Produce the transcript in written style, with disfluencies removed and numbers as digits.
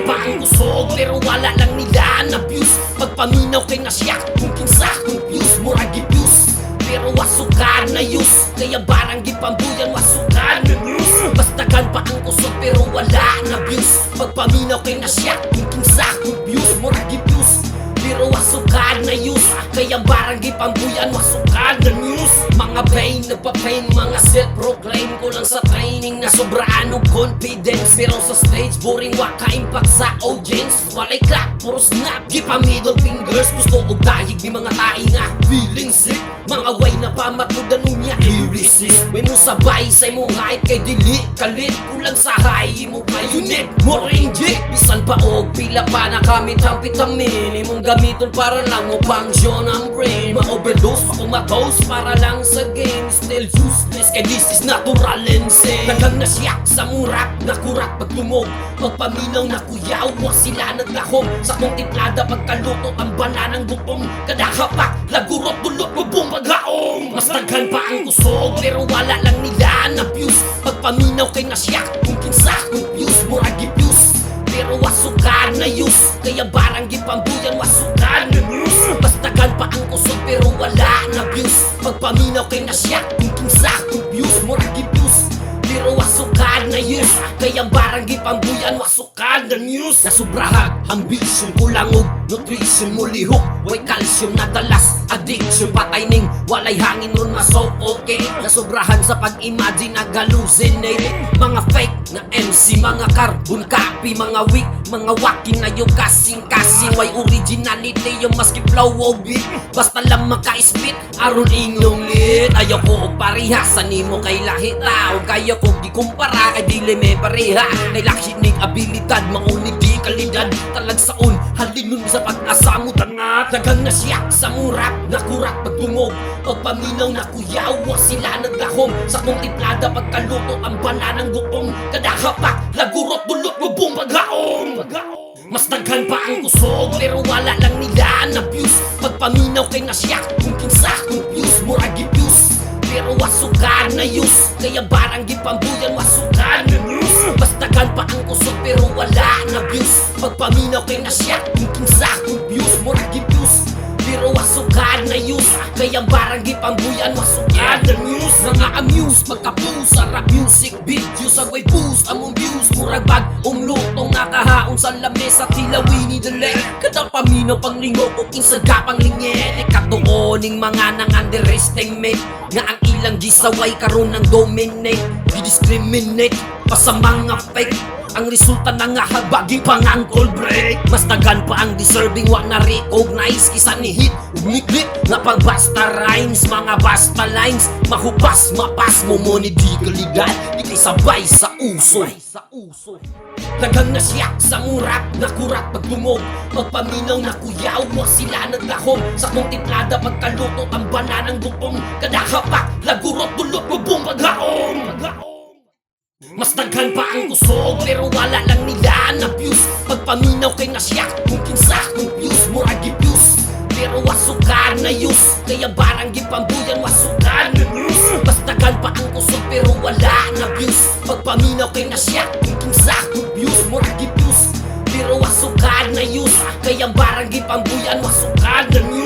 pa ang kusog, pero wala lang nila na-abuse. Pagpaminaw kay nasyak, kung kinsa confuse, murag gipuse. Pero wasukar na use, kaya barang gipambuyan wasukar na news. Bastagan pa ang kusog, pero wala na-abuse. Pagpaminaw kay nasyak, kung kinsa confuse, murag gipuse. Pero wasukad na use, kaya barang gipambuyan wasukad na news. Mga pain, nagpa-pain, mga self-proclaim ko lang sa training na sobraan og confidence. Pero sa stage, boring waka impact sa audience. Walay clap, puro snap, gipa middle fingers. Gusto og dahig di mga tae nga feeling sick. Mga way na pamatudan niya i-resist. May mo sabay sa imong hype kay dili kalit. Kulang sa high mo ka unit, more injik. Bisan pa og pila pa na kamit ang vitamin. Imong gamiton para lang mo function ang brain. Ma-overdose, ma-comatose para lang sa game. Still useless kay this is natural insane. Nagang nasyak sa murap, nakurat pagtumog. Pagpaminaw na kuyaw, wa sila naglahom. Sa kong tiplada pagkalutot ang bananang gutom. Kada hapak, lagurot, dulot, bubong paghaong. Mas daghan pa ang kusog, pero wala lang nila na-abuse. Pagpaminaw kay nasyak, kung kinsa confuse, murag gipuse. Pero wasukar na use, kaya barang gipambuyan wasukar na news. Bastagan pa ang kusog, pero wala na-abuse. Pagpaminaw kay nasyak, kung kinsa confuse, murag gipuse. Pero wasukar na use, kaya barang gipambuyan wasukar na news. Nasubrahag, ambition, kulang og nutrition mo lihok. Way calcium na dalas, addiction, patay ning walay hangin ron maso okay. Nasubrahan sa pag-imagine, nag-hallucinate. Mga fake na MC, mga carbon copy, mga weak, mga waking na yung kasing-kasing. Way originality yung maski flow o beat. Basta lang maka-spit, aron inyong lit. Ayaw ko og parihasan nimo kay lahi tao. Kaya ko gikumpara kay dili may pareha. Kay lakinig abilidad, maunig di kalidad. Talag saon, halinon sa pag-asa mo tangat. Dagang nasyak sa murap, nakurat pagtumog. Pagpaminaw na kuyaw, wa sila naglahom. Sa kong tiplada pagkalutot ang bananang gutom. Kada hapak, lagurot, dulot, bubong paghaong. Mas daghan pa ang kusog, pero wala lang nila na-abuse. Pagpaminaw kay nasyak, kung kinsa confuse, murag gipuse. Pero wasukar na use, kaya barang gipambuyan wasukar na news. Bastagan pa ang kusog, pero wala na-abuse. Pagpaminaw kay nasyak, kung kinsa confuse, murag gipuse. Pero wasukar na use, kaya barang gipambuyan wasukar na news. Mga amuse, pagka-pose sa rap music videos. Agway boost, among views, murag bag umlutong nakahaon sa lamesa. Tila Winnie the Leg, kada paminaw panglingo o kinsaga panglingye. Katuoning mga nang underestimate nga ang ilang gisaway karon ng dominate. Di-discriminate pa sa mga fake. Ang resulta na nga habagi pang ankle break. Mas daghan pa ang deserving wa na recognize. Kisa ni hit, umiklit nga pang basta rhymes. Mga basta lines, mahupas, mapas mo mo ni di kalidad. Di kay sabay sa uso. Dagang nasyak sa murap, nakurat pagtumog. Pagpaminaw na kuyaw, wa sila naglahom. Sa kong tiplada pagkalutot ang bananang gutom. Kada hapak, lagurot, dulot, bubong paghaong. Mas daghan pa ang kusog, pero wala lang nila na-abuse. Pagpaminaw kay nasyak, kung kinsa confuse, murag gipuse. Pero wasukar na use, kaya barang gipambuyan wasukar na news. Bastagan pa ang kusog, pero wala na-abuse. Pagpaminaw kay nasyak, kung kinsa confuse, murag gipuse. Pero wasukar na use, kaya barang gipambuyan wasukar na news.